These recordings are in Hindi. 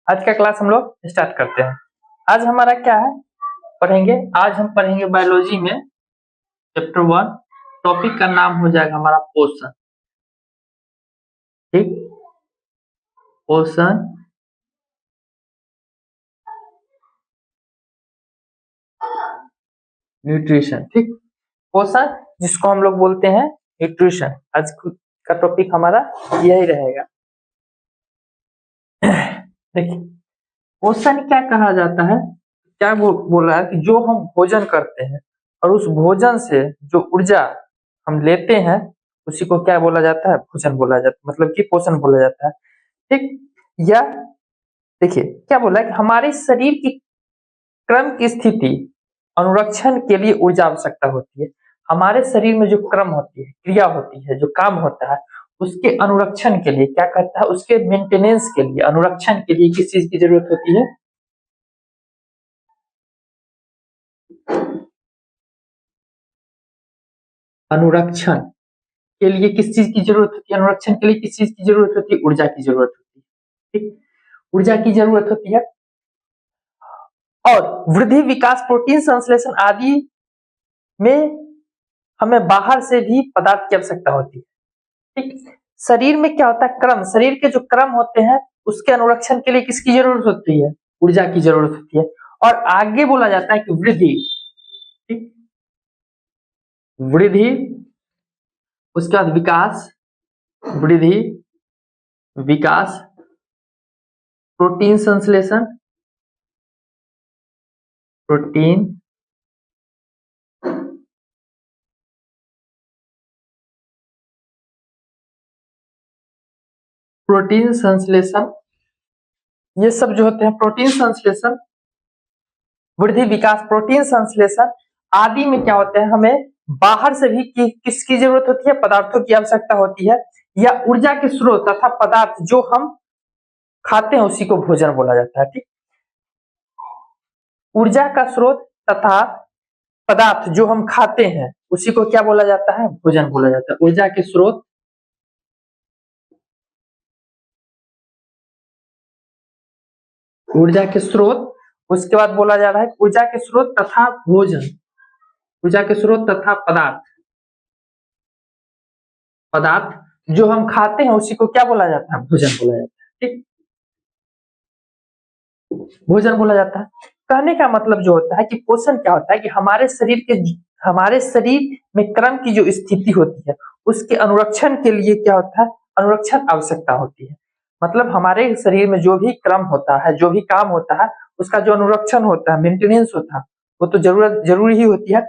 आज का क्लास हम लोग स्टार्ट करते हैं। आज हमारा क्या है पढ़ेंगे, आज हम पढ़ेंगे बायोलॉजी में चैप्टर 1। टॉपिक का नाम हो जाएगा हमारा पोषण। ठीक, पोषण, न्यूट्रिशन। ठीक, पोषण जिसको हम लोग बोलते हैं न्यूट्रिशन। आज का टॉपिक हमारा यही रहेगा। देखिए, पोषण क्या कहा जाता है, क्या वो बोल रहा है कि जो हम भोजन करते हैं और उस भोजन से जो ऊर्जा हम लेते हैं उसी को क्या बोला जाता है, भोजन बोला जाता है, मतलब कि पोषण बोला जाता है। ठीक, या देखिए क्या बोला है कि हमारे शरीर की क्रम की स्थिति अनुरक्षण के लिए ऊर्जा आवश्यकता होती है। हमारे शरीर में जो क्रम होती है, क्रिया होती है, जो काम होता है, उसके अनुरक्षण के लिए क्या करता है, उसके मेंटेनेंस के लिए, अनुरक्षण के लिए किस चीज की जरूरत होती है, अनुरक्षण के लिए किस चीज की जरूरत होती है, अनुरक्षण के लिए किस चीज की जरूरत होती है, ऊर्जा की जरूरत होती है। ठीक, ऊर्जा की जरूरत होती है। और वृद्धि, विकास, प्रोटीन संश्लेषण आदि में हमें बाहर से भी पदार्थ की आवश्यकता होती है। ठीक, शरीर में क्या होता है, क्रम, शरीर के जो क्रम होते हैं उसके अनुरक्षण के लिए किसकी जरूरत होती है, ऊर्जा की जरूरत होती है। और आगे बोला जाता है कि वृद्धि, ठीक, वृद्धि, उसके बाद विकास, वृद्धि, विकास, प्रोटीन संश्लेषण, प्रोटीन प्रोटीन संश्लेषण, ये सब जो होते हैं प्रोटीन संश्लेषण, वृद्धि, विकास, प्रोटीन संश्लेषण आदि में क्या होते हैं, हमें बाहर से भी किसकी जरूरत होती है, पदार्थों की आवश्यकता होती है। या ऊर्जा के स्रोत तथा पदार्थ जो हम खाते हैं उसी को भोजन बोला जाता है। ठीक, ऊर्जा का स्रोत तथा पदार्थ जो हम खाते हैं उसी को क्या बोला जाता है, भोजन बोला जाता है। ऊर्जा के स्रोत, ऊर्जा के स्रोत, उसके बाद बोला जा रहा है ऊर्जा के स्रोत तथा भोजन, ऊर्जा के स्रोत तथा पदार्थ, पदार्थ जो हम खाते हैं उसी को क्या बोला जाता है, भोजन बोला जाता है। ठीक, भोजन बोला जाता है। कहने का मतलब जो होता है कि पोषण क्या होता है कि हमारे शरीर में क्रम की जो स्थिति होती है उसके अनुरक्षण के लिए क्या होता है, अनुरक्षण आवश्यकता होती है। मतलब हमारे शरीर में जो भी क्रम होता है, जो भी काम होता है, उसका जो अनुरक्षण होता है, मेंटेनेंस होता है, वो तो जरूरी ही होती है।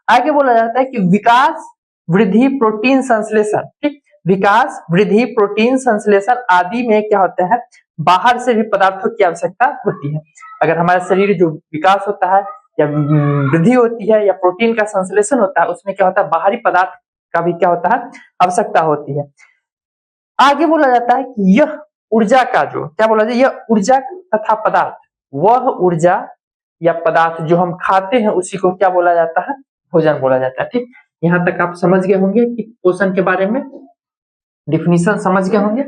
आगे बोला जाता है कि विकास, वृद्धि, प्रोटीन संश्लेषण। ठीक, विकास, वृद्धि, प्रोटीन संश्लेषण आदि में क्या होता है, बाहर से भी पदार्थों की आवश्यकता होती है। अगर हमारे शरीर जो विकास होता है या वृद्धि होती है या प्रोटीन का संश्लेषण होता है, उसमें क्या होता है, बाहरी पदार्थ का भी क्या होता है, आवश्यकता होती है। आगे बोला जाता है कि यह ऊर्जा का जो क्या बोला जाए, यह ऊर्जा तथा पदार्थ, वह ऊर्जा या पदार्थ जो हम खाते हैं उसी को क्या बोला जाता है, भोजन बोला जाता है। ठीक, यहाँ तक आप समझ गए होंगे कि पोषण के बारे में डिफिनीशन समझ गए होंगे।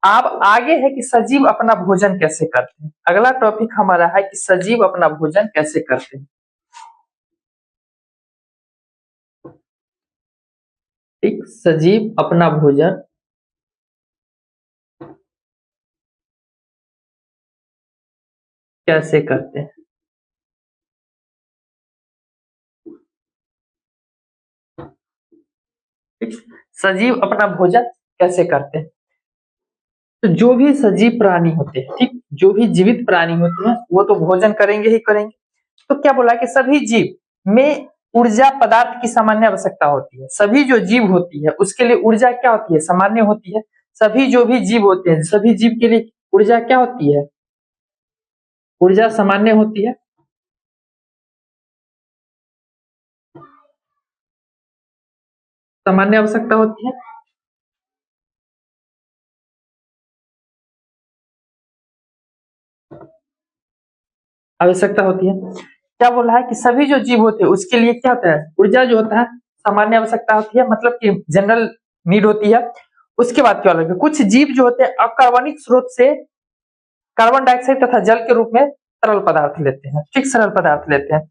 अब आगे है कि सजीव अपना भोजन कैसे करते हैं। अगला टॉपिक हमारा है कि सजीव अपना भोजन कैसे करते हैं। ठीक, सजीव अपना भोजन कैसे करते हैं। ठीक, सजीव अपना भोजन कैसे करते हैं। तो जो भी सजीव प्राणी होते हैं, ठीक, जो भी जीवित प्राणी होते हैं वो तो भोजन करेंगे ही करेंगे। तो क्या बोला कि सभी जीव में ऊर्जा पदार्थ की सामान्य आवश्यकता होती है। सभी जो जीव होती है उसके लिए ऊर्जा क्या होती है, सामान्य होती है। सभी जो भी जीव होते हैं, सभी जीव के लिए ऊर्जा क्या होती है, ऊर्जा सामान्य होती है। सामान्य आवश्यकता होती है। आवश्यकता होती है। क्या बोला है कि सभी जो जीव होते हैं उसके लिए क्या होता है, ऊर्जा जो होता है सामान्य आवश्यकता होती है, मतलब कि जनरल नीड होती है। उसके बाद क्या होता है, कुछ जीव जो होते हैं अकार्बनिक स्रोत से कार्बन डाइऑक्साइड तथा जल के रूप में तरल पदार्थ लेते हैं, ठीक, सरल पदार्थ लेते हैं।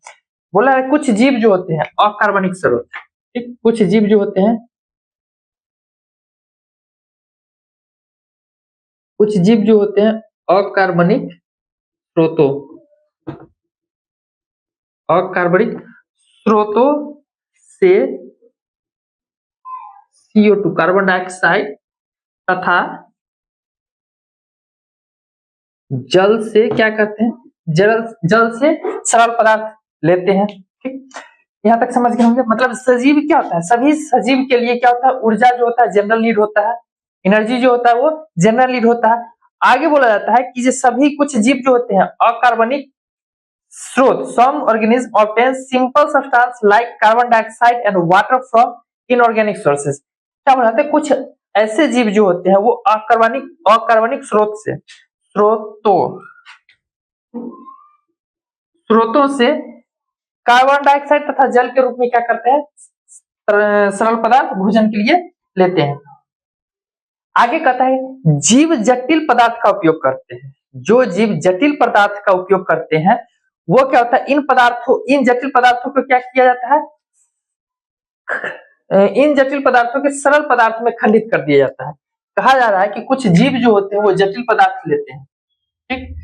बोला है कुछ जीव जो होते हैं अकार्बनिक स्रोत, ठीक, कुछ जीव जो होते हैं, कुछ जीव जो होते हैं अकार्बनिक स्रोतों, अकार्बनिक स्रोतों से CO2 कार्बन डाइऑक्साइड तथा जल से क्या कहते हैं, जल से सरल पदार्थ लेते हैं, ठीक। यहाँ तक समझ गए होंगे। मतलब सजीव क्या होता है, सभी सजीव के लिए क्या होता है, ऊर्जा जो होता है जनरल नीड होता है, एनर्जी जो होता है वो जनरल नीड होता है। आगे बोला जाता है कि ये सभी कुछ जीव जो होते हैं अकार्बनिक स्रोत, some organism obtain simple substance like carbon dioxide and water from inorganic sources. क्या बोला जाता है, कुछ ऐसे जीव जो होते हैं वो अकार्बनिक स्रोतों से कार्बन डाइऑक्साइड तथा जल के रूप में क्या करते हैं, सरल पदार्थ भोजन के लिए लेते हैं। आगे कहता है जीव जटिल पदार्थ का उपयोग करते हैं। जो जीव जटिल पदार्थ का उपयोग करते हैं वो क्या होता है, इन जटिल पदार्थों को क्या किया जाता है, इन जटिल पदार्थों के सरल पदार्थ में खंडित कर दिया जाता है। कहा जा रहा है कि कुछ जीव जो होते हैं वो जटिल पदार्थ लेते हैं, ठीक,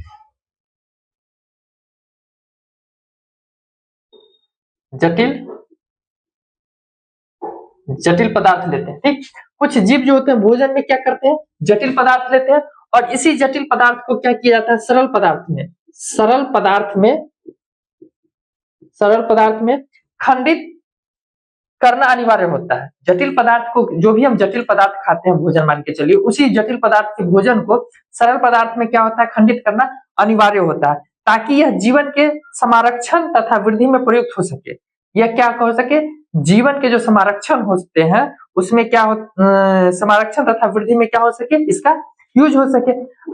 जटिल पदार्थ लेते हैं, ठीक। कुछ जीव जो होते हैं भोजन में क्या करते हैं, जटिल पदार्थ लेते हैं और इसी जटिल पदार्थ को क्या किया जाता है, सरल पदार्थ में खंडित करना अनिवार्य होता है। जटिल पदार्थ को, जो भी हम जटिल पदार्थ खाते हैं भोजन मान के चलिए, उसी जटिल पदार्थ के भोजन को सरल पदार्थ में क्या होता है, खंडित करना अनिवार्य होता है, ताकि यह जीवन के संरक्षण तथा वृद्धि में प्रयुक्त हो सके। यह क्या हो सके, जीवन के जो संरक्षण होते हैं उसमें क्या हो, संरक्षण तथा वृद्धि में क्या हो सके, इसका यूज हो सके।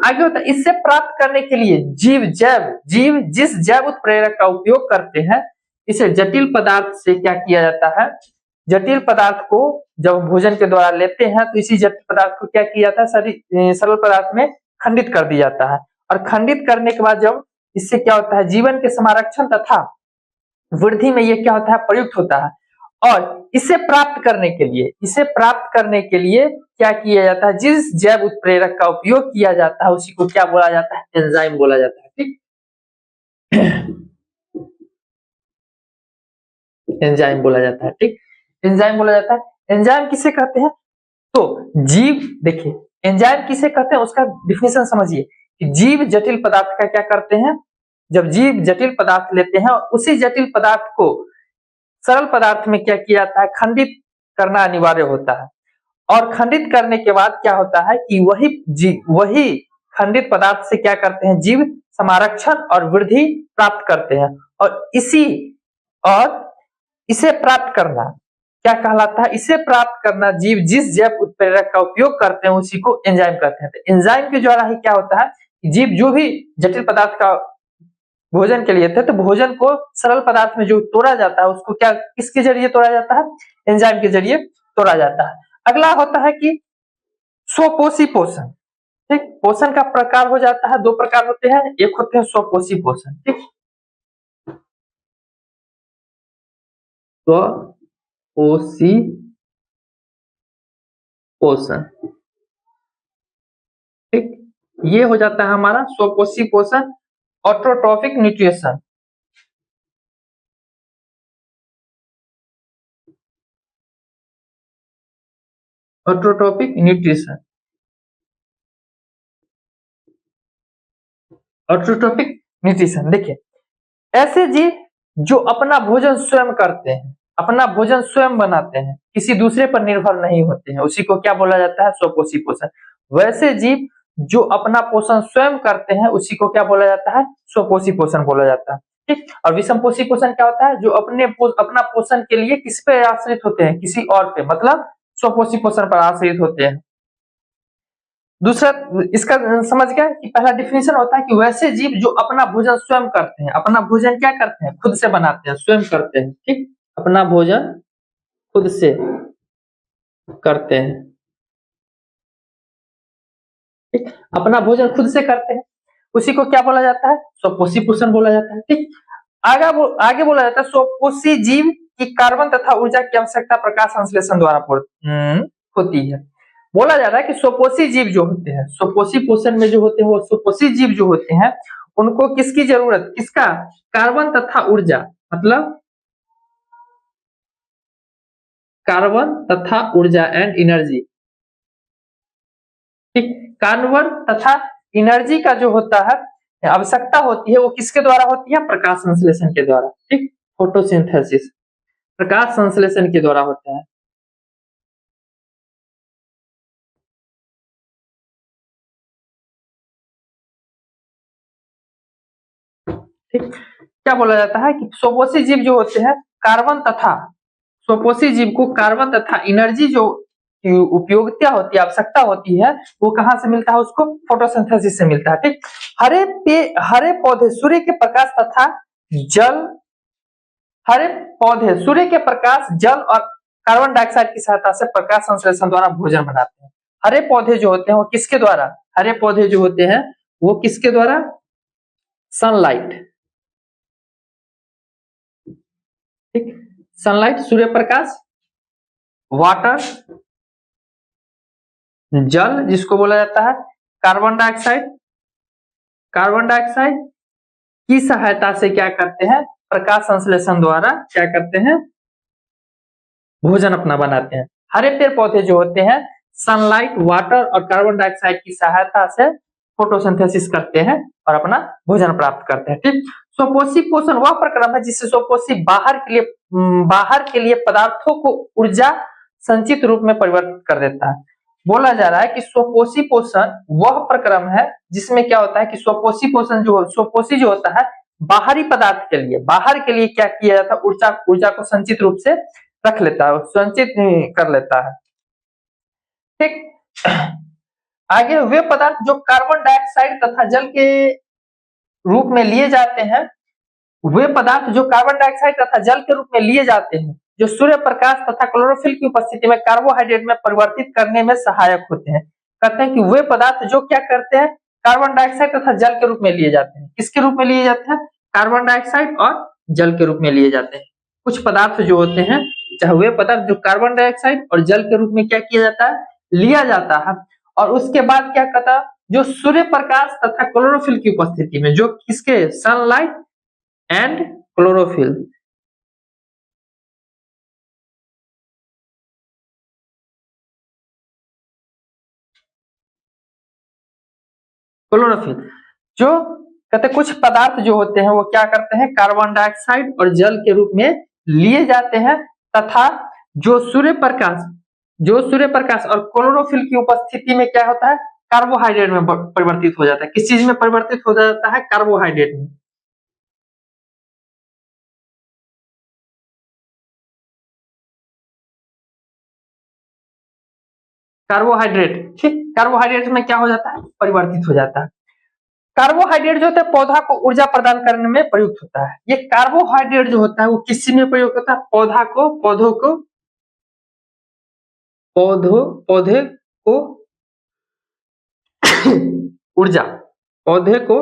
आगे होता है इससे प्राप्त करने के लिए जीव जिस जैव उत्प्रेरक का उपयोग करते हैं, इसे जटिल पदार्थ से क्या किया जाता है, जटिल पदार्थ को जब भोजन के द्वारा लेते हैं तो इसी जटिल पदार्थ को क्या किया जाता है, सरल पदार्थ में खंडित कर दिया जाता है। और खंडित करने के बाद जब इससे क्या होता है, जीवन के संरक्षण तथा वृद्धि में ये क्या होता है, प्रयुक्त होता है। और इसे प्राप्त करने के लिए क्या किया जाता है, जिस जैव उत्प्रेरक का उपयोग किया जाता है उसी को क्या बोला जाता है, एंजाइम बोला जाता है, ठीक। एंजाइम बोला जाता है, ठीक, एंजाइम बोला जाता है। एंजाइम किसे कहते हैं, तो जीव, देखिए एंजाइम किसे कहते हैं उसका डिफिनेशन समझिए कि जीव जटिल पदार्थ का क्या करते हैं, जब जीव जटिल पदार्थ लेते हैं उसी जटिल पदार्थ को सरल पदार्थ में क्या किया जाता है, खंडित करना अनिवार्य होता है। और खंडित करने के बाद क्या होता है कि वही खंडित पदार्थ से क्या करते हैं, जीव संरक्षण और वृद्धि प्राप्त करते हैं। और इसे प्राप्त करना क्या कहलाता है, इसे प्राप्त करना जीव जिस जैव उत्प्रेरक का उपयोग करते हैं उसी को एंजाइम कहते हैं। तो एंजाइम के द्वारा ही क्या होता है, जीव जो भी जटिल पदार्थ का भोजन के लिए थे तो भोजन को सरल पदार्थ में जो तोड़ा जाता है उसको क्या, किसके जरिए तोड़ा जाता है, एंजाइम के जरिए तोड़ा जाता है। अगला होता है कि स्वपोषी पोषण, ठीक। पोषण का प्रकार हो जाता है, दो प्रकार होते हैं, एक होते हैं स्वपोषी पोषण, ठीक, स्वपोषी पोषण, ठीक। ये हो जाता है हमारा स्वपोषी पोषण, autotrophic nutrition, autotrophic nutrition, autotrophic nutrition. देखिए ऐसे जीव जो अपना भोजन स्वयं करते हैं, अपना भोजन स्वयं बनाते हैं, किसी दूसरे पर निर्भर नहीं होते हैं, उसी को क्या बोला जाता है, स्वपोषी पोषण। वैसे जीव जो अपना पोषण स्वयं करते हैं उसी को क्या बोला जाता है, स्वपोषी पोषण बोला जाता है, ठीक। और विषमपोषी पोषण क्या होता है, जो अपना पोषण के लिए किस पे आश्रित होते हैं, किसी और पे, मतलब स्वपोषी पोषण पर आश्रित होते हैं। दूसरा इसका समझ गया कि पहला डिफिनेशन होता है कि वैसे जीव जो अपना भोजन स्वयं करते हैं, अपना भोजन क्या करते हैं, खुद से बनाते हैं, स्वयं करते हैं, ठीक, अपना भोजन खुद से करते हैं, ठीक, अपना भोजन खुद से करते हैं। उसी को क्या बोला जाता है? स्वपोषी पोषण बोला जाता है। ठीक, आगे बोला जाता है स्वपोषी जीव की कार्बन तथा ऊर्जा की आवश्यकता प्रकाश संश्लेषण द्वारा होती है। बोला जा रहा है कि स्वपोषी जीव जो होते हैं, स्वपोषी पोषण में जो होते हैं, वो स्वपोषी जीव जो होते हैं उनको किसकी जरूरत, किसका? कार्बन तथा ऊर्जा, मतलब कार्बन तथा ऊर्जा एंड एनर्जी। ठीक, कार्बन तथा एनर्जी का जो होता है आवश्यकता होती है, वो किसके द्वारा होती है? प्रकाश संश्लेषण के द्वारा। ठीक, फोटोसिंथेसिस प्रकाश संश्लेषण के द्वारा होता है। ठीक, क्या बोला जाता है कि स्वपोषी जीव जो होते हैं कार्बन तथा स्वपोषी जीव को कार्बन तथा एनर्जी जो उपयोगिता होती है, आवश्यकता होती है, वो कहां से मिलता है? उसको फोटोसिंथेसिस से मिलता है। ठीक, हरे पौधे सूर्य के प्रकाश तथा जल हरे पौधे सूर्य के प्रकाश, जल और कार्बन डाइऑक्साइड की सहायता से प्रकाश संश्लेषण द्वारा भोजन बनाते हैं। हरे पौधे जो होते हैं वो किसके द्वारा? हरे पौधे जो होते हैं वो किसके द्वारा? सनलाइट। ठीक, सनलाइट, सूर्य प्रकाश, वाटर, जल जिसको बोला जाता है कार्बन डाइऑक्साइड, कार्बन डाइऑक्साइड की सहायता से क्या करते हैं? प्रकाश संश्लेषण द्वारा क्या करते हैं? भोजन अपना बनाते हैं। हरे पेड़ पौधे जो होते हैं सनलाइट, वाटर और कार्बन डाइऑक्साइड की सहायता से फोटोसिंथेसिस करते हैं और अपना भोजन प्राप्त करते हैं। ठीक, स्वपोषी पोषण वह प्रक्रम है जिससे स्वपोषी बाहर के लिए पदार्थों को ऊर्जा संचित रूप में परिवर्तित कर देता है। बोला जा रहा है कि स्वपोषी पोषण वह प्रक्रम है जिसमें क्या होता है कि स्वपोषी जो होता है बाहरी पदार्थ के लिए, बाहर के लिए क्या किया जाता है? ऊर्जा को संचित रूप से रख लेता है, संचित कर लेता है। ठीक, आगे वे पदार्थ जो कार्बन डाइऑक्साइड तथा जल के रूप में लिए जाते हैं, वे पदार्थ जो कार्बन डाइऑक्साइड तथा जल के रूप में लिए जाते हैं, जो सूर्य प्रकाश तथा क्लोरोफिल की उपस्थिति में कार्बोहाइड्रेट में परिवर्तित करने में सहायक होते हैं। कहते हैं कि वे पदार्थ जो क्या करते हैं? कार्बन डाइऑक्साइड तथा जल के रूप में लिए जाते हैं। किसके रूप में लिए जाते हैं? कार्बन डाइऑक्साइड और जल के रूप में लिए जाते हैं। कुछ पदार्थ जो होते हैं, चाहे वे पदार्थ जो कार्बन डाइऑक्साइड और जल के रूप में क्या किया जाता है? लिया जाता है। और उसके बाद क्या कहता? जो सूर्य प्रकाश तथा क्लोरोफिल की उपस्थिति में, जो किसके? सनलाइट एंड क्लोरोफिल, क्लोरोफिल जो कहते कुछ पदार्थ जो होते हैं वो क्या करते हैं? कार्बन डाइऑक्साइड और जल के रूप में लिए जाते हैं तथा जो सूर्य प्रकाश और क्लोरोफिल की उपस्थिति में क्या होता है? कार्बोहाइड्रेट में परिवर्तित हो जाता है। किस चीज में परिवर्तित हो जाता है? कार्बोहाइड्रेट में। कार्बोहाइड्रेट, ठीक, कार्बोहाइड्रेट में क्या हो जाता है? परिवर्तित हो जाता है। कार्बोहाइड्रेट जो होता है पौधा को ऊर्जा प्रदान करने में प्रयुक्त होता है। ये कार्बोहाइड्रेट जो होता है वो किस चीज में प्रयोग होता है? पौधे को ऊर्जा, पौधे को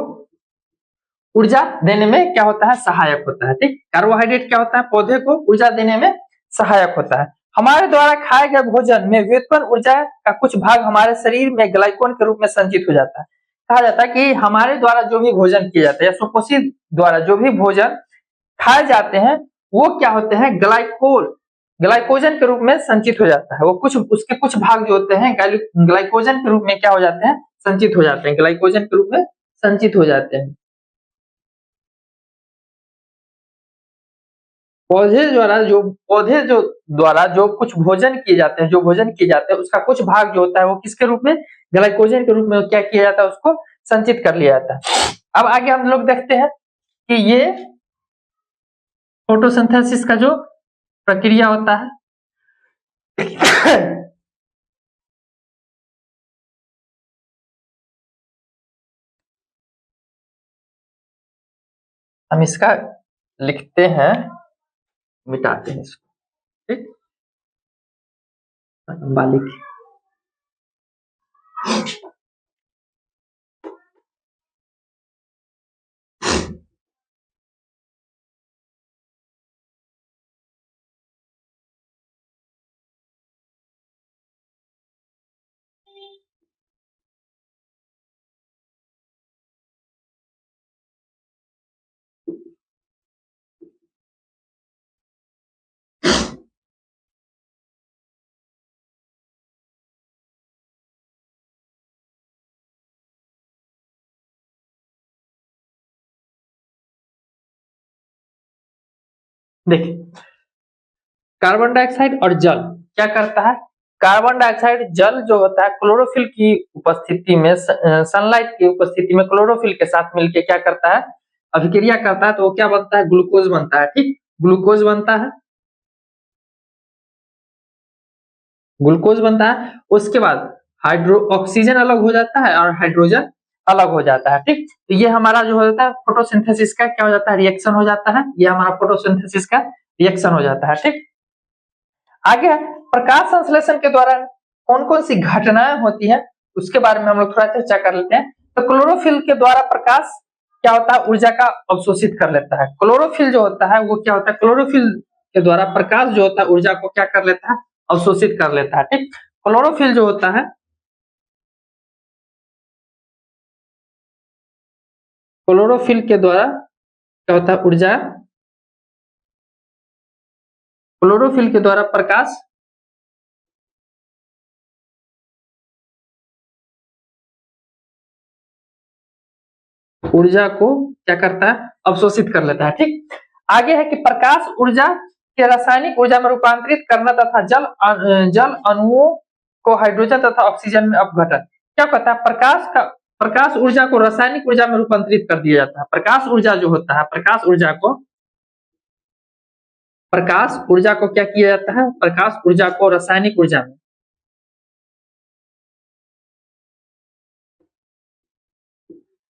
ऊर्जा देने में क्या होता है? सहायक होता है। ठीक, कार्बोहाइड्रेट क्या होता है? पौधे को ऊर्जा देने में सहायक होता है। हमारे द्वारा खाए गए भोजन में व्युत्पन्न ऊर्जा का कुछ भाग हमारे शरीर में ग्लाइकोन के रूप में संचित हो जाता है। कहा जाता है कि हमारे द्वारा जो भी भोजन किया जाता है या स्वपोषी द्वारा जो भी भोजन खाए जाते हैं वो क्या होते हैं? ग्लाइकोजन के रूप में संचित हो जाता है। वो कुछ उसके कुछ भाग जो होते हैं ग्लाइकोजन के रूप में क्या हो जाते हैं? संचित हो जाते हैं, ग्लाइकोजन के रूप में संचित हो जाते हैं। पौधे जो द्वारा जो कुछ भोजन किए जाते हैं, जो भोजन किए जाते हैं उसका कुछ भाग जो होता है वो किसके रूप में? ग्लाइकोजन के रूप में क्या किया जाता है? उसको संचित कर लिया जाता है। अब आगे हम लोग देखते हैं कि ये फोटोसिंथेसिस का जो प्रक्रिया होता है हम इसका लिखते हैं, मिटाते हैं इसको। ठीक, बालिक देखिए, कार्बन डाइऑक्साइड और जल क्या करता है? कार्बन डाइऑक्साइड जल जो होता है क्लोरोफिल की उपस्थिति में, सनलाइट की उपस्थिति में क्लोरोफिल के साथ मिलकर क्या करता है? अभिक्रिया करता है, तो वो क्या बनता है? ग्लूकोज बनता है। ठीक, ग्लूकोज बनता है, ग्लूकोज बनता है। उसके बाद हाइड्रो ऑक्सीजन अलग हो जाता है और हाइड्रोजन अलग हो जाता है। ठीक, तो ये हमारा जो होता है फोटोसिंथेसिस का क्या हो जाता है? रिएक्शन हो जाता है। ये हमारा फोटोसिंथेसिस का रिएक्शन हो जाता है। ठीक, आगे प्रकाश संश्लेषण के द्वारा कौन कौन सी घटनाएं होती है उसके बारे में हम लोग थोड़ा चर्चा कर लेते हैं। तो क्लोरोफिल के द्वारा प्रकाश क्या होता है? ऊर्जा का अवशोषित कर लेता है। क्लोरोफिल जो होता है वो क्या होता है? क्लोरोफिल के द्वारा प्रकाश जो होता है ऊर्जा को क्या कर लेता है? अवशोषित कर लेता है। ठीक, क्लोरोफिल जो होता है, क्लोरोफिल के द्वारा क्या होता है? ऊर्जा, क्लोरोफिल के द्वारा प्रकाश ऊर्जा को क्या करता है? अवशोषित कर लेता है। ठीक, आगे है कि प्रकाश ऊर्जा के रासायनिक ऊर्जा में रूपांतरित करना तथा जल अणुओं को हाइड्रोजन तथा ऑक्सीजन में अपघटन। क्या कहता है? प्रकाश ऊर्जा को रासायनिक ऊर्जा में रूपांतरित कर दिया जाता है। प्रकाश ऊर्जा जो होता है, प्रकाश ऊर्जा को क्या किया जाता है? प्रकाश ऊर्जा को रासायनिक ऊर्जा में,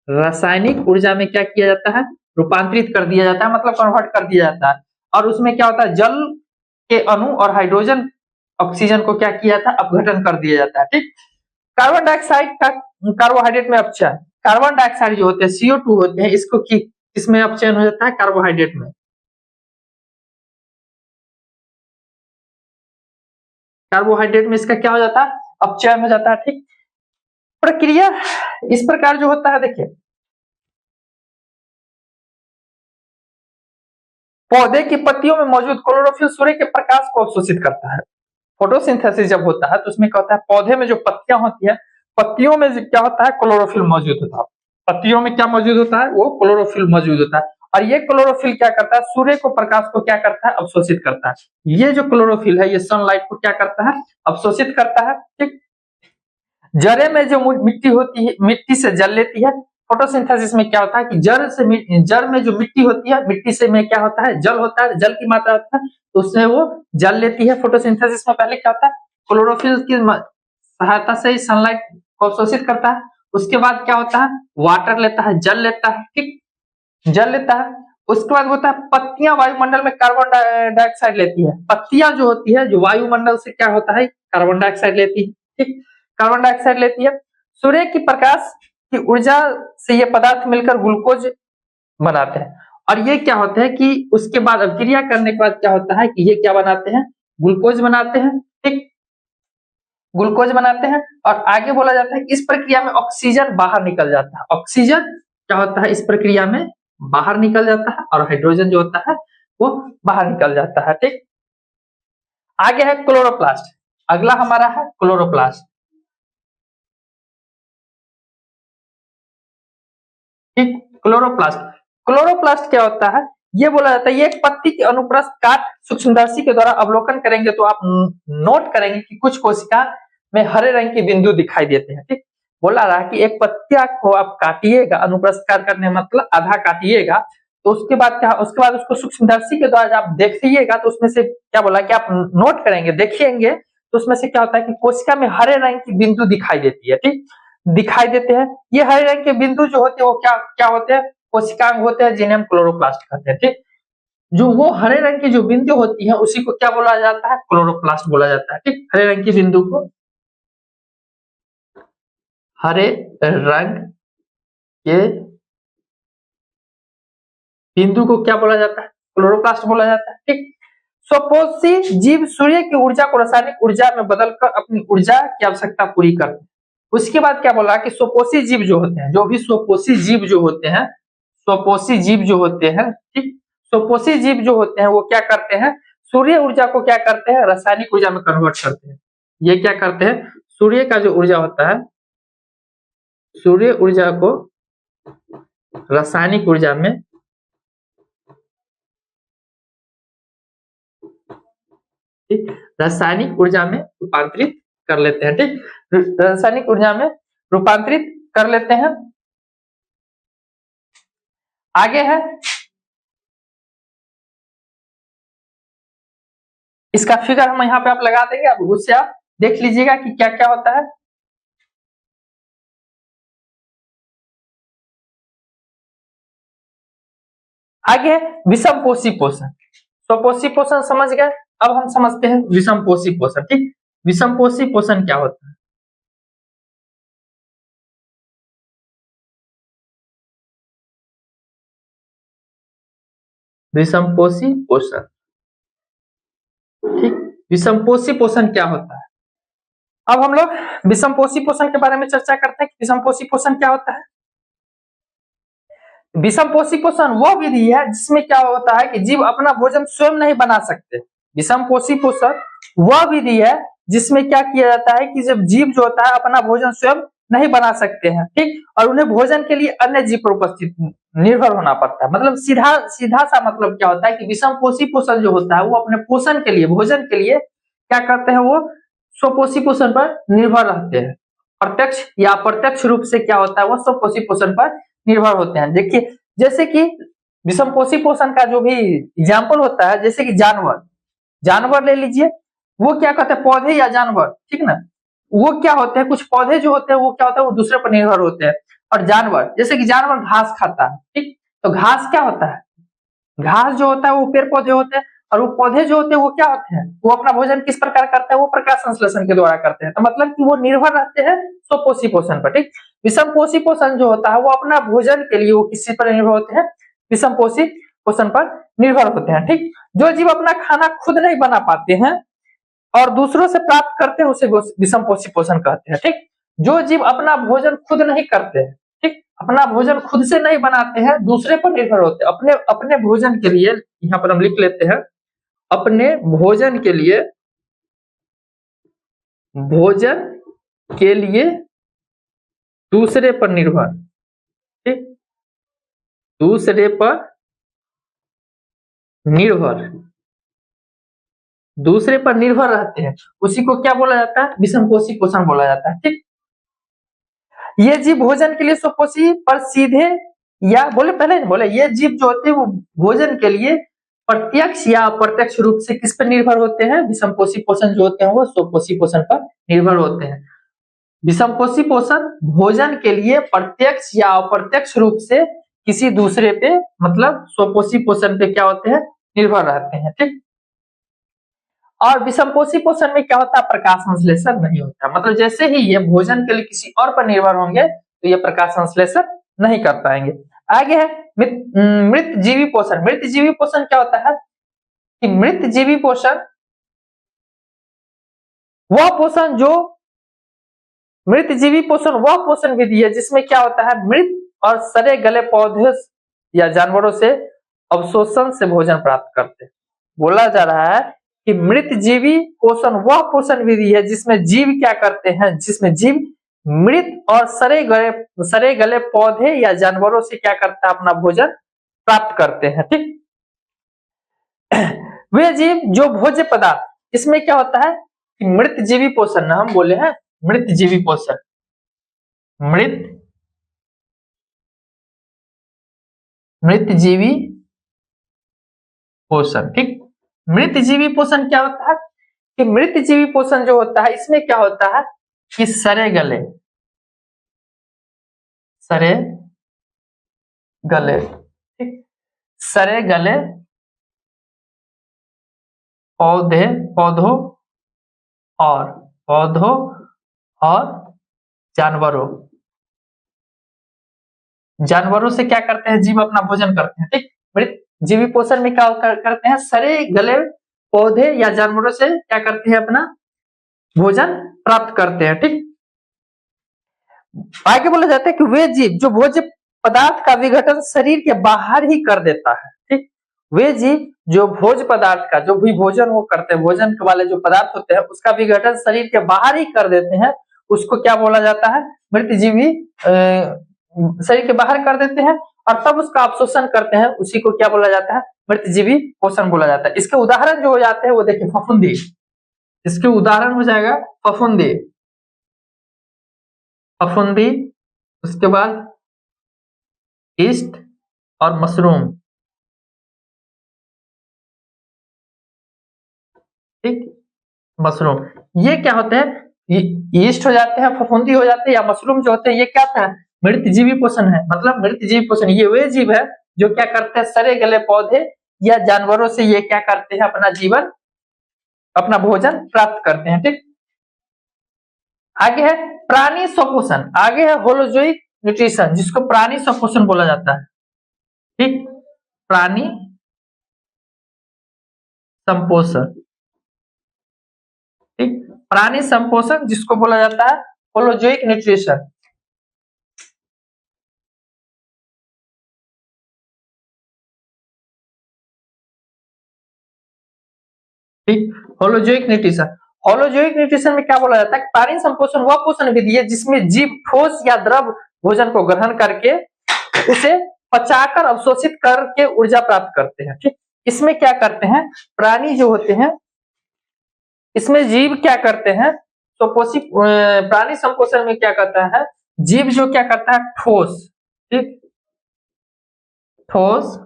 रासायनिक ऊर्जा में क्या किया जाता है? रूपांतरित कर दिया जाता है, मतलब कन्वर्ट कर दिया जाता है। और उसमें क्या होता है? जल के अणु और हाइड्रोजन ऑक्सीजन को क्या किया था? अपघटन कर दिया जाता है। ठीक, कार्बन डाइऑक्साइड का कार्बोहाइड्रेट में अपचयन, कार्बन डाइऑक्साइड जो होते हैं CO2 होते हैं, इसको किसमें अपचयन हो जाता है? कार्बोहाइड्रेट में। कार्बोहाइड्रेट में इसका क्या हो जाता है? अपचयन हो जाता है। ठीक, प्रक्रिया इस प्रकार जो होता है, देखिए, पौधे की पत्तियों में मौजूद क्लोरोफिल सूर्य के प्रकाश को अवशोषित करता है। फोटोसिंथेसिस जब होता है तो उसमें क्या होता है? पौधे में जो पत्तियां होती है, पत्तियों में क्या होता है? क्लोरोफिल मौजूद होता है। पत्तियों में क्या मौजूद होता है? वो क्लोरोफिल मौजूद होता है। और ये क्लोरोफिल क्या करता है? सूर्य को प्रकाश को क्या करता है? अवशोषित करता है। ये जो क्लोरोफिल है ये सनलाइट को क्या करता है? अवशोषित करता है। ठीक, जड़े में जो मिट्टी होती है, मिट्टी से जल लेती है। फोटोसिंथेसिस में क्या होता है कि जड़ में जो मिट्टी होती है, मिट्टी से में क्या होता है? जल होता है, जल की मात्रा होता है, तो उससे वो जल लेती है। फोटोसिंथेसिस में पहले क्या होता है? क्लोरोफिल की सहायता से ही सनलाइट को अवशोषित करता है। उसके बाद क्या होता है? वाटर लेता है, जल लेता है। ठीक, जल लेता है। उसके बाद होता है पत्तियां वायुमंडल में कार्बन डाइऑक्साइड लेती है। पत्तियां जो होती है जो वायुमंडल से क्या होता है? कार्बन डाइऑक्साइड लेती है। ठीक, कार्बन डाइऑक्साइड लेती है। सूर्य की प्रकाश की ऊर्जा से ये पदार्थ मिलकर ग्लूकोज बनाते हैं। और ये क्या होता है कि उसके बाद अभिक्रिया करने के बाद क्या होता है कि ये क्या बनाते हैं? ग्लूकोज बनाते हैं। ठीक, ग्लूकोज बनाते हैं। और आगे बोला जाता है कि इस प्रक्रिया में ऑक्सीजन बाहर निकल जाता है। ऑक्सीजन क्या होता है? इस प्रक्रिया में बाहर निकल जाता है और हाइड्रोजन जो होता है वो बाहर निकल जाता है। ठीक, आगे है क्लोरोप्लास्ट। अगला हमारा है क्लोरोप्लास्ट। ठीक, क्लोरोप्लास्ट, क्लोरोप्लास्ट क्या होता है? ये बोला जाता है ये एक पत्ती के अनुप्रस्थ काट सूक्ष्मदर्शी के द्वारा अवलोकन करेंगे तो आप नोट करेंगे कि कुछ कोशिका में हरे रंग के बिंदु दिखाई देते हैं। ठीक, बोला रहा कि एक पत्तिया को आप काटिएगा, अनुप्रस्थ काट करने मतलब आधा काटिएगा, तो उसके बाद क्या? उसके बाद उसको सूक्ष्मदर्शी के द्वारा आप देखिएगा तो उसमें से क्या बोला कि आप नोट करेंगे, देखिएंगे तो उसमें से क्या होता है कि कोशिका में हरे रंग की बिंदु दिखाई देती है। ठीक, दिखाई देते हैं। ये हरे रंग के बिंदु जो होते हैं वो क्या क्या होते हैं? कोशिकांग होते हैं, जिन्हें हम क्लोरोप्लास्ट कहते हैं। ठीक, जो वो हरे रंग की जो बिंदु होती है उसी को क्या बोला जाता है? क्लोरोप्लास्ट बोला जाता है। ठीक, हरे रंग की बिंदु को, हरे रंग के बिंदु को क्या बोला जाता है? क्लोरोप्लास्ट बोला जाता है। ठीक, स्वपोषी जीव सूर्य की ऊर्जा को रासायनिक ऊर्जा में बदलकर अपनी ऊर्जा की आवश्यकता पूरी करते हैं। उसके बाद क्या बोला कि स्वपोषी जीव जो होते हैं, जो भी स्वपोषी जीव जो होते हैं, स्वपोषी जीव जो होते हैं, ठीक, स्वपोषी जीव जो होते हैं वो क्या करते हैं? सूर्य ऊर्जा को क्या करते हैं? रासायनिक ऊर्जा में कन्वर्ट करते हैं। ये क्या करते हैं? सूर्य का जो ऊर्जा होता है, सूर्य ऊर्जा को रासायनिक ऊर्जा में रासायनिक ऊर्जा में रूपांतरित कर लेते हैं। ठीक, रासायनिक ऊर्जा में रूपांतरित कर लेते हैं। आगे है इसका फिगर हम यहाँ पे आप लगा देंगे, अब उससे आप देख लीजिएगा कि क्या क्या होता है। आगे है विषमपोषी पोषण। स्वपोषी पोषण समझ गए, अब हम समझते हैं विषमपोषी पोषण। ठीक, विषमपोषी पोषण क्या होता है? विषमपोषी पोषण। ठीक, विषमपोषी पोषण क्या होता है? अब हम लोग विषमपोषी पोषण के बारे में चर्चा करते हैं कि विषमपोषी पोषण क्या होता है। विषमपोषी पोषण वह विधि है जिसमें क्या होता है कि जीव अपना भोजन स्वयं नहीं बना सकते। विषमपोषी पोषण वह विधि है जिसमें क्या किया जाता है कि जब जीव जो होता है अपना भोजन स्वयं नहीं बना सकते हैं, ठीक, और उन्हें भोजन के लिए अन्य जीव पर उपस्थित निर्भर होना पड़ता है। मतलब सीधा सीधा सा मतलब क्या होता है कि विषमपोषी पोषण जो होता है वो अपने पोषण के लिए, भोजन के लिए क्या करते हैं, वो स्वपोषी पोषण पर निर्भर रहते हैं। प्रत्यक्ष या अप्रत्यक्ष रूप से क्या होता है, वो स्वपोषी पोषण पर निर्भर होते हैं। देखिए जैसे कि विषमपोषी पोषण का जो भी एग्जाम्पल होता है, जैसे कि जानवर ले लीजिए, वो क्या कहते हैं, पौधे या जानवर, ठीक ना, वो क्या होते हैं, कुछ पौधे जो होते हैं वो क्या होता है, वो दूसरे पर निर्भर होते हैं। और जानवर, जैसे कि जानवर घास खाता है, ठीक, तो घास क्या होता है, घास जो होता है वो पेड़ पौधे होते हैं, और वो पौधे जो होते हैं वो क्या होते हैं, वो अपना भोजन किस प्रकार करते हैं, वो प्रकाश संश्लेषण के द्वारा करते हैं। तो मतलब कि वो निर्भर रहते हैं स्वपोषी पोषण पर। ठीक, विषमपोषी पोषण जो होता है वो अपना भोजन के लिए वो किसी पर निर्भर होते हैं, विषमपोषी पोषण पर निर्भर होते हैं। ठीक, जो जीव अपना खाना खुद नहीं बना पाते हैं और दूसरों से प्राप्त करते हैं उसे विषमपोषी पोषण कहते हैं। ठीक, जो जीव अपना भोजन खुद नहीं करते हैं, ठीक, अपना भोजन खुद से नहीं बनाते हैं, दूसरे पर निर्भर होते हैं अपने अपने भोजन के लिए, यहाँ पर हम लिख लेते हैं, अपने भोजन के लिए, भोजन के लिए दूसरे पर निर्भर, ठीक, दूसरे पर निर्भर, दूसरे पर निर्भर रहते हैं, उसी को क्या बोला जाता है, विषमपोषी पोषण बोला जाता है। ठीक, ये जीव भोजन के लिए स्वपोषी पर सीधे या बोले पहले बोले, ये जीव जो होते हैं वो भोजन के लिए प्रत्यक्ष या अप्रत्यक्ष रूप से किस पर निर्भर होते हैं, विषमपोषी पोषण जो होते हैं वो स्वपोषी पोषण पर निर्भर होते हैं। विषमपोषी पोषण भोजन के लिए प्रत्यक्ष या अप्रत्यक्ष रूप से किसी दूसरे पे, मतलब स्वपोषी पोषण पे क्या होते हैं, निर्भर रहते हैं। ठीक, और विषमपोषी पोषण में क्या होता है, प्रकाश संश्लेषण नहीं होता। मतलब जैसे ही ये भोजन के लिए किसी और पर निर्भर होंगे तो ये प्रकाश संश्लेषण नहीं कर पाएंगे। आगे है मृत जीवी पोषण। मृत जीवी पोषण क्या होता है कि मृत जीवी पोषण वह पोषण जो मृत जीवी पोषण वह पोषण विधि है जिसमें क्या होता है, मृत और सड़े गले पौधे या जानवरों से अवशोषण से भोजन प्राप्त करते हैं। बोला जा रहा है कि मृत जीवी पोषण वह पोषण विधि है जिसमें जीव क्या करते हैं, जिसमें जीव मृत और सड़े गले पौधे या जानवरों से क्या करता है, अपना भोजन प्राप्त करते हैं। ठीक, वे जीव जो भोज्य पदार्थ, इसमें क्या होता है कि मृत जीवी पोषण ना हम बोले हैं, मृत जीवी पोषण, मृत जीवी पोषण। ठीक, मृत जीवी पोषण क्या होता है कि मृत जीवी पोषण जो होता है इसमें क्या होता है कि सड़े गले ठीक, सड़े गले पौधों और जानवरों से क्या करते हैं, जीव अपना भोजन करते हैं। ठीक, मृत जीवी पोषण में क्या करते हैं, सड़े गले पौधे या जानवरों से क्या करते हैं, अपना भोजन प्राप्त करते हैं। ठीक, आगे बोला जाता है कि वे जीव जो भोज्य पदार्थ का विघटन शरीर के बाहर ही कर देता है। ठीक, वे जीव जो भोज्य पदार्थ का, जो भी भोजन वो करते हैं, भोजन वाले जो पदार्थ होते हैं उसका विघटन शरीर के बाहर ही कर देते हैं, उसको क्या बोला जाता है, मृत जीवी शरीर के बाहर कर देते हैं और तब उसका अवशोषण करते हैं, उसी को क्या बोला जाता है, मृत जीवी पोषण बोला जाता है। इसके उदाहरण जो हो जाते हैं वो देखिए, फफूंदी, इसके उदाहरण हो जाएगा फफूंदी, फफूंदी, उसके बाद ईस्ट और मशरूम। ठीक, मशरूम, ये क्या होते हैं, ईस्ट हो जाते हैं, फफूंदी हो जाते हैं, या मशरूम जो होते हैं, ये क्या था, मृत जीवी पोषण है। मतलब मृत जीवी पोषण, ये वे जीव है जो क्या करते हैं, सड़े गले पौधे या जानवरों से ये क्या करते हैं, अपना जीवन, अपना भोजन प्राप्त करते हैं। ठीक, आगे है प्राणी स्वपोषण, आगे है होलोजोइक न्यूट्रिशन, जिसको प्राणी स्वपोषण बोला जाता है। ठीक, प्राणी संपोषण। ठीक, प्राणी संपोषण जिसको बोला जाता है होलोजोइक न्यूट्रिशन। ठीक, होलोजोइक न्यूट्रिशन, होलोजोइक न्यूट्रिशन में क्या बोला जाता है, प्राणी संपोषण वह पोषण विधि है जिसमें जीव ठोस या द्रव भोजन को ग्रहण करके उसे पचाकर अवशोषित करके ऊर्जा प्राप्त करते हैं। ठीक, इसमें क्या करते हैं, प्राणी जो होते हैं, इसमें जीव क्या करते हैं, स्वपोषी प्राणी संपोषण में क्या करता है, जीव जो क्या करता है, ठोस, ठीक, ठोस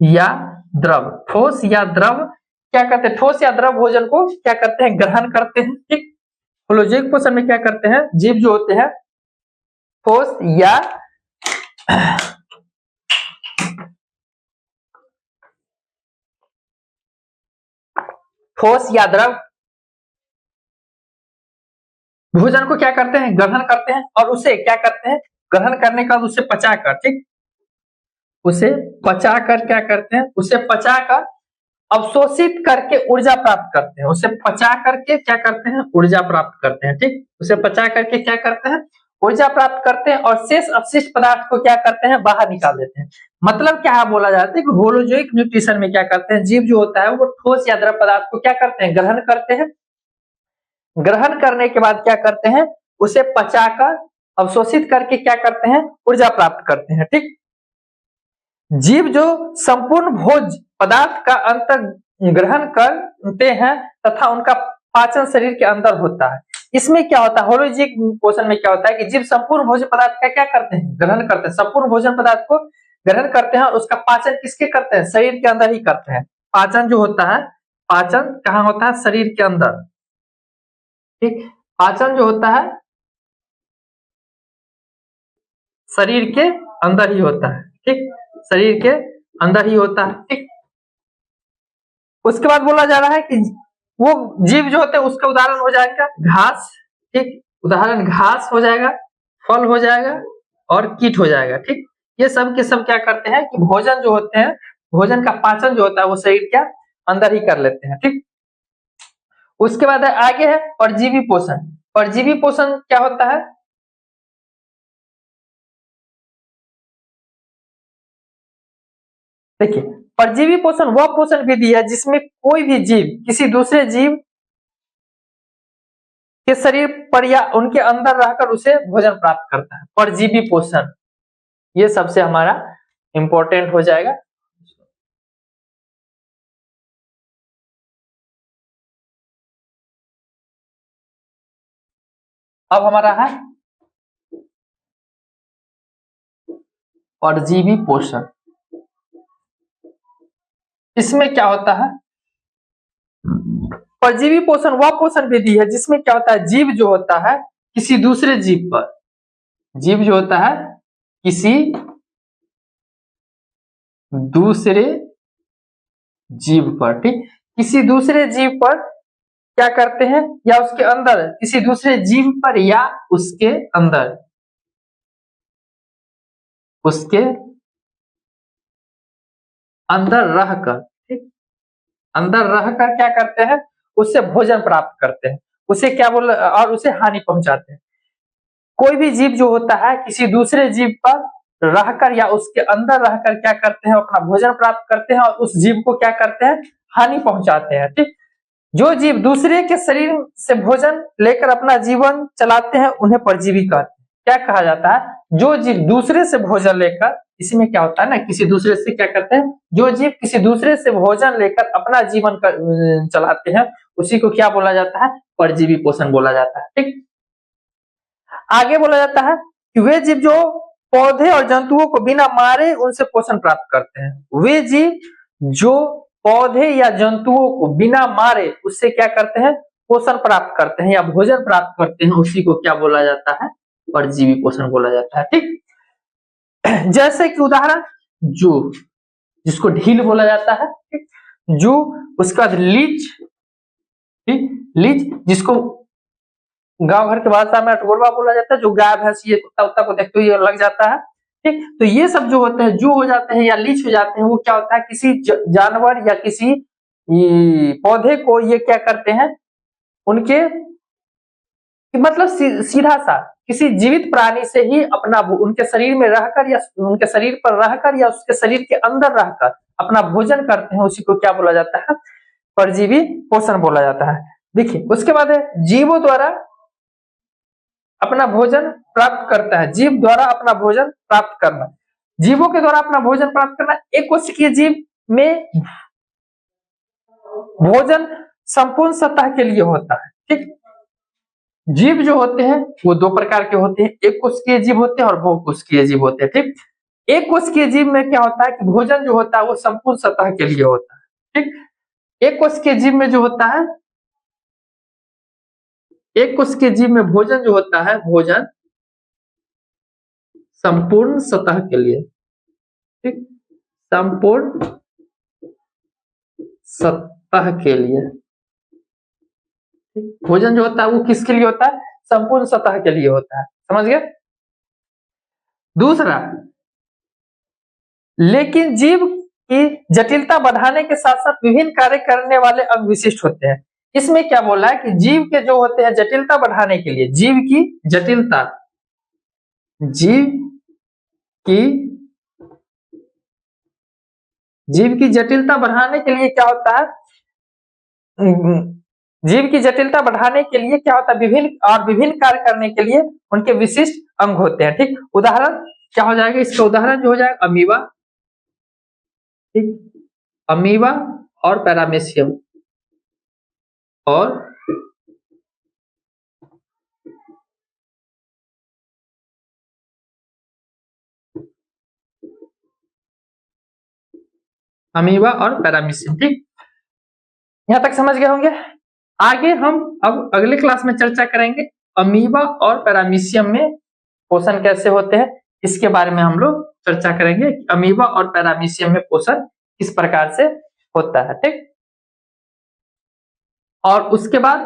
या द्रव, ठोस या द्रव क्या करते हैं, ठोस या द्रव भोजन को क्या करते हैं, ग्रहण करते हैं। ठीक, होलोजोइक पोषण में क्या करते हैं, जीव जो होते हैं ठोस या ठोस या द्रव भोजन को क्या करते हैं, ग्रहण करते हैं, और उसे क्या करते हैं, ग्रहण करने का उसे पचाकर, ठीक, उसे पचाकर क्या करते हैं, उसे पचाकर अवशोषित करके ऊर्जा प्राप्त करते हैं, उसे पचा करके क्या करते हैं, ऊर्जा प्राप्त करते हैं। ठीक, उसे पचा करके क्या करते हैं, ऊर्जा प्राप्त करते हैं, और शेष अपशिष्ट पदार्थ को क्या करते हैं, बाहर निकाल देते हैं। मतलब क्या बोला जाता है कि होलोजोइक न्यूट्रिशन में क्या करते हैं, जीव जो होता है वो ठोस या द्रव पदार्थ को क्या करते हैं, ग्रहण करते हैं, ग्रहण करने के बाद क्या करते हैं, उसे पचाकर अवशोषित करके क्या करते हैं, ऊर्जा प्राप्त करते हैं। ठीक, जीव जो संपूर्ण भोज पदार्थ का अंतर ग्रहण करते हैं तथा उनका पाचन शरीर के अंदर होता है। इसमें क्या होता है, होलोजिक पोषण में क्या होता है कि जीव संपूर्ण भोजन पदार्थ का क्या करते हैं, ग्रहण करते हैं, संपूर्ण भोजन पदार्थ को ग्रहण करते हैं, और उसका पाचन किसके करते हैं, शरीर के अंदर ही करते हैं। पाचन जो होता है, पाचन कहाँ होता है, शरीर के अंदर। ठीक, पाचन जो होता है शरीर के अंदर ही होता है। ठीक, शरीर के अंदर ही होता है। ठीक, उसके बाद बोला जा रहा है कि वो जीव जो होते हैं उसका उदाहरण हो जाएगा घास। ठीक, उदाहरण घास हो जाएगा, फल हो जाएगा और कीट हो जाएगा। ठीक, ये सब के सब क्या करते हैं कि भोजन जो होते हैं, भोजन का पाचन जो होता है वो शरीर के अंदर ही कर लेते हैं। ठीक, उसके बाद आगे है परजीवी पोषण। परजीवी पोषण क्या होता है, देखिए परजीवी पोषण वह पोषण विधि है जिसमें कोई भी जीव किसी दूसरे जीव के शरीर पर या उनके अंदर रहकर उसे भोजन प्राप्त करता है। परजीवी पोषण ये सबसे हमारा इंपॉर्टेंट हो जाएगा। अब हमारा है परजीवी पोषण। इसमें क्या होता है, परजीवी पोषण वह पोषण विधि है जिसमें क्या होता है, जीव जो होता है किसी दूसरे जीव पर, जीव जो होता है किसी दूसरे जीव पर, ठीक, किसी दूसरे जीव पर क्या करते हैं, या उसके अंदर, किसी दूसरे जीव पर या उसके अंदर, उसके अंदर रहकर, ठीक, अंदर रहकर क्या करते हैं, उससे भोजन प्राप्त करते हैं, उसे क्या बोल, और उसे हानि पहुंचाते हैं। कोई भी जीव जो होता है किसी दूसरे जीव पर रहकर या उसके अंदर रहकर क्या करते हैं, अपना भोजन प्राप्त करते हैं और उस जीव को क्या करते हैं, हानि पहुंचाते हैं। ठीक, जो जीव दूसरे के शरीर से भोजन लेकर अपना जीवन चलाते हैं उन्हें परजीवी कहते हैं। क्या कहा जाता है, जो जीव दूसरे से भोजन लेकर, इसी में क्या होता है ना, किसी दूसरे से क्या करते हैं, जो जीव किसी दूसरे से भोजन लेकर अपना जीवन चलाते हैं, उसी को क्या बोला जाता है, परजीवी पोषण बोला जाता है। ठीक, आगे बोला जाता है कि वे जीव जो पौधे और जंतुओं को बिना मारे उनसे पोषण प्राप्त करते हैं, वे जीव जो पौधे या जंतुओं को बिना मारे उससे क्या करते हैं, पोषण प्राप्त करते हैं या भोजन प्राप्त करते हैं, उसी को क्या बोला जाता है, परजीवी पोषण बोला जाता है। ठीक, जैसे कि उदाहरण जू, जिसको ढील बोला जाता है, ठीक, जू, उसके बाद लीच, ठीक, लीच जिसको गांव घर के भाषा में अटगोरवा बोला जाता है, जो गाय भैंस ये कुत्ता उत्ता को देखते हुए लग जाता है। ठीक, तो ये सब जो होते हैं, जू हो जाते हैं या लीच हो जाते हैं, वो क्या होता है, किसी जानवर या किसी पौधे को ये क्या करते हैं, उनके मतलब सीधा सा किसी जीवित प्राणी से ही अपना, उनके शरीर में रहकर या उनके शरीर पर रहकर या उसके शरीर के अंदर रहकर अपना भोजन करते हैं, उसी को क्या बोला जाता है, परजीवी पोषण बोला जाता है। देखिए उसके बाद है जीवों द्वारा अपना भोजन प्राप्त करता है, जीव द्वारा अपना भोजन प्राप्त करना, जीवों के द्वारा अपना भोजन प्राप्त करना। एक कोशिकीय जीव में भोजन संपूर्ण सतह के लिए होता है। ठीक, जीव जो होते हैं वो दो प्रकार के होते हैं, एक कोशिकीय जीव होते हैं और बहुकोशिकीय जीव होते हैं। ठीक, एक कोशिकीय जीव में क्या होता है कि भोजन जो होता है वो संपूर्ण सतह के लिए होता है। ठीक, एक कोशिकीय जीव में जो होता है, एक कोशिकीय जीव में भोजन जो होता है, भोजन संपूर्ण सतह के लिए, ठीक, संपूर्ण सतह के लिए, भोजन जो होता है वो किसके लिए होता है, संपूर्ण सतह के लिए होता है। समझ गए। दूसरा, लेकिन जीव की जटिलता बढ़ाने के साथ साथ विभिन्न कार्य करने वाले अंग विशिष्ट होते हैं। इसमें क्या बोला है कि जीव के जो होते हैं जटिलता बढ़ाने के लिए, जीव की जटिलता, जीव की जटिलता बढ़ाने के लिए क्या होता है, जीव की जटिलता बढ़ाने के लिए क्या होता है, विभिन्न कार्य करने के लिए उनके विशिष्ट अंग होते हैं। ठीक, उदाहरण क्या हो जाएगा, इसका उदाहरण जो हो जाएगा अमीबा, ठीक, अमीबा और पैरामीशियम, और अमीबा और पैरामीशियम। ठीक, यहां तक समझ गए होंगे। आगे हम अब अगले क्लास में चर्चा करेंगे अमीबा और पैरामीशियम में पोषण कैसे होते हैं, इसके बारे में हम लोग चर्चा करेंगे। अमीबा और पैरामीशियम में पोषण किस प्रकार से होता है। ठीक, और उसके बाद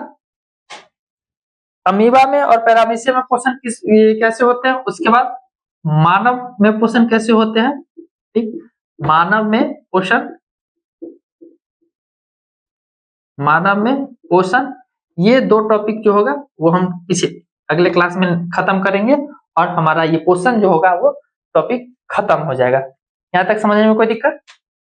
अमीबा में और पैरामीशियम में पोषण कैसे होते हैं, उसके बाद मानव में पोषण कैसे होते हैं। ठीक, मानव में पोषण, ये दो टॉपिक जो होगा वो हम इसे अगले क्लास में खत्म करेंगे और हमारा ये पोषण जो होगा वो टॉपिक खत्म हो जाएगा। यहाँ तक समझने में कोई दिक्कत?